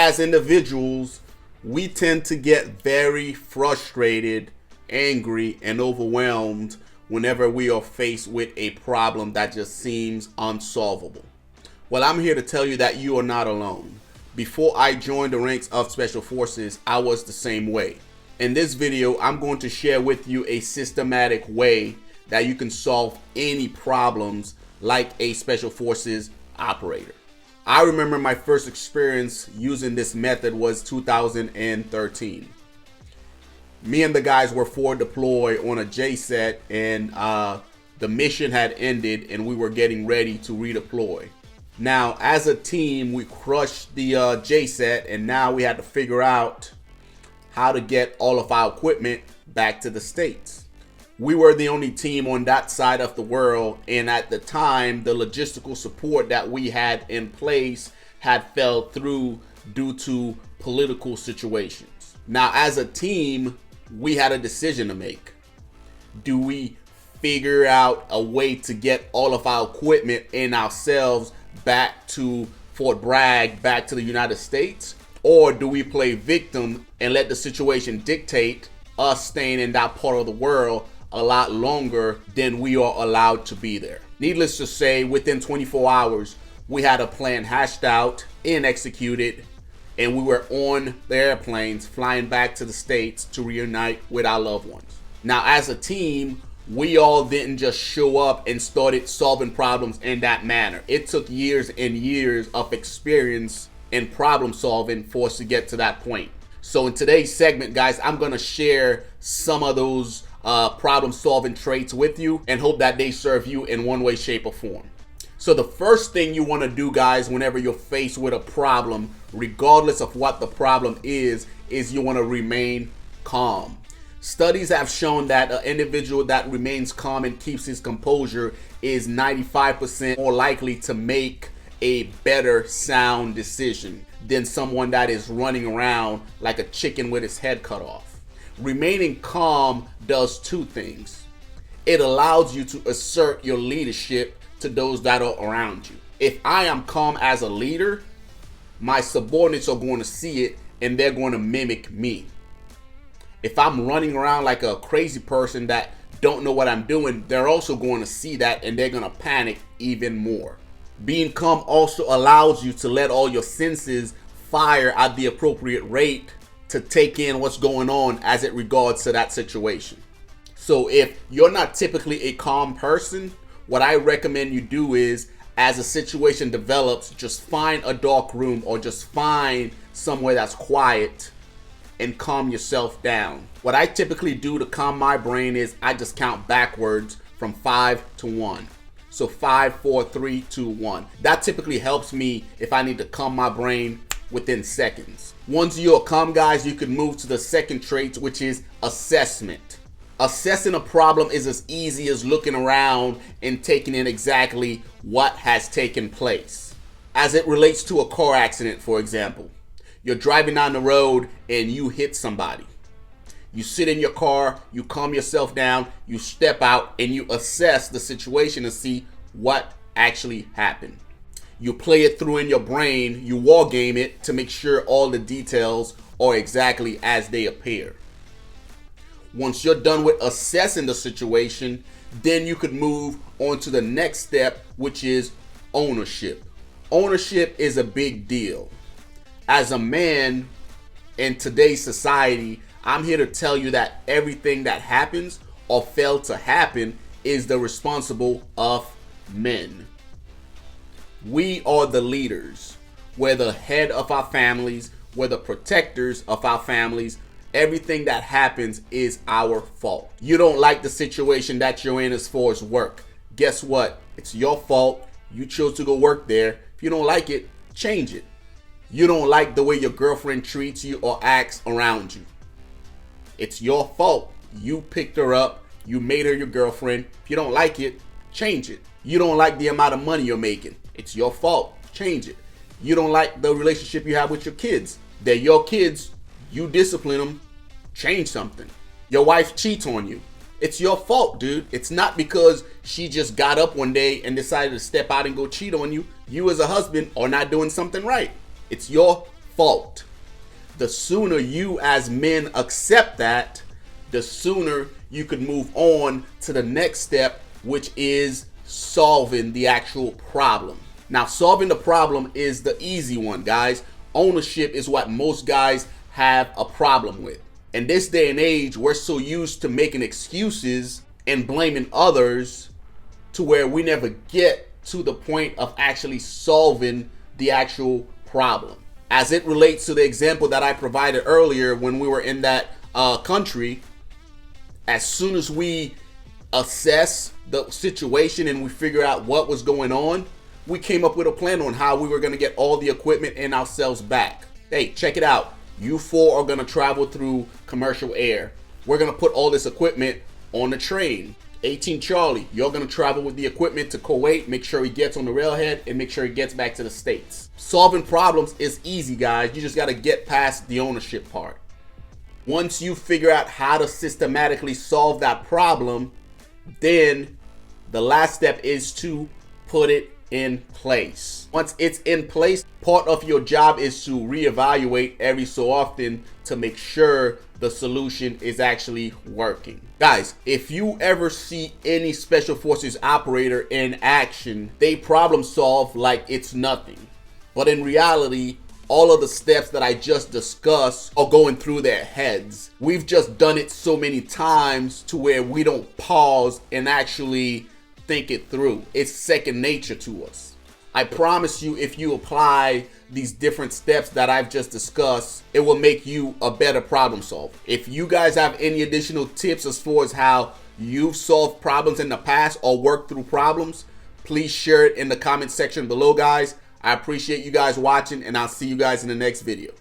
as individuals, we tend to get very frustrated, angry, and overwhelmed whenever we are faced with a problem that just seems unsolvable. Well, I'm here to tell you that you are not alone. Before I joined the ranks of Special Forces, I was the same way. In this video, I'm going to share with you a systematic way that you can solve any problems like a Special Forces operator. I remember my first experience using this method was 2013. Me and the guys were forward deployed on a JSET, and the mission had ended and we were getting ready to redeploy. Now, as a team, we crushed the JSET, and now we had to figure out how to get all of our equipment back to the States. We were the only team on that side of the world, and at the time, the logistical support that we had in place had fell through due to political situations. Now, as a team, we had a decision to make. Do we figure out a way to get all of our equipment and ourselves back to Fort Bragg, back to the United States? Or do we play victim and let the situation dictate us staying in that part of the world a lot longer than we are allowed to be there? Needless to say, within 24 hours, we had a plan hashed out and executed, and we were on the airplanes flying back to the States to reunite with our loved ones. Now, as a team, we all didn't just show up and started solving problems in that manner. It took years and years of experience in problem solving for us to get to that point. So in today's segment, guys, I'm gonna share some of those problem solving traits with you and hope that they serve you in one way, shape, or form. So the first thing you want to do, guys, whenever you're faced with a problem, regardless of what the problem is you want to remain calm. Studies have shown that an individual that remains calm and keeps his composure is 95% more likely to make a better sound decision than someone that is running around like a chicken with his head cut off. Remaining calm does two things. It allows you to assert your leadership to those that are around you. If I am calm as a leader, my subordinates are going to see it and they're going to mimic me. If I'm running around like a crazy person that don't know what I'm doing, they're also going to see that and they're going to panic even more. Being calm also allows you to let all your senses fire at the appropriate rate to take in what's going on as it regards to that situation. So if you're not typically a calm person, what I recommend you do is, as a situation develops, just find a dark room or just find somewhere that's quiet and calm yourself down. What I typically do to calm my brain is I just count backwards from 5 to 1. So 5, 4, 3, 2, 1. That typically helps me if I need to calm my brain within seconds. Once you're calm, guys, you can move to the second trait, which is assessment. Assessing a problem is as easy as looking around and taking in exactly what has taken place. As it relates to a car accident, for example, you're driving down the road and you hit somebody. You sit in your car, you calm yourself down, you step out, and you assess the situation to see what actually happened. You play it through in your brain, you war game it to make sure all the details are exactly as they appear. Once you're done with assessing the situation, then you could move on to the next step, which is ownership. Ownership is a big deal. As a man in today's society, I'm here to tell you that everything that happens or failed to happen is the responsible of men. We are the leaders. We're the head of our families. We're the protectors of our families. Everything that happens is our fault. You don't like the situation that you're in as far as work. Guess what? It's your fault. You chose to go work there. If you don't like it, change it. You don't like the way your girlfriend treats you or acts around you. It's your fault. You picked her up. You made her your girlfriend. If you don't like it, change it. You don't like the amount of money you're making. It's your fault. Change it. You don't like the relationship you have with your kids. They're your kids. You discipline them. Change something. Your wife cheats on you. It's your fault, dude. It's not because she just got up one day and decided to step out and go cheat on you. You as a husband are not doing something right. It's your fault. The sooner you as men accept that, the sooner you could move on to the next step, which is solving the actual problem. Now, solving the problem is the easy one, guys. Ownership is what most guys have a problem with. In this day and age, we're so used to making excuses and blaming others to where we never get to the point of actually solving the actual problem. As it relates to the example that I provided earlier when we were in that country, as soon as we assess the situation and we figure out what was going on, we came up with a plan on how we were going to get all the equipment and ourselves back. Hey, check it out. You four are going to travel through commercial air. We're going to put all this equipment on the train. 18 Charlie, you're going to travel with the equipment to Kuwait, make sure he gets on the railhead, and make sure he gets back to the States. Solving problems is easy, guys. You just got to get past the ownership part. Once you figure out how to systematically solve that problem, then the last step is to put it in place. Once it's in place, part of your job is to reevaluate every so often to make sure the solution is actually working. Guys, if you ever see any special forces operator in action, they problem solve like it's nothing. But in reality, all of the steps that I just discussed are going through their heads. We've just done it so many times to where we don't pause and actually think it through. It's second nature to us. I promise you, if you apply these different steps that I've just discussed, it will make you a better problem solver. If you guys have any additional tips as far as how you've solved problems in the past or worked through problems, please share it in the comment section below, guys. I appreciate you guys watching, and I'll see you guys in the next video.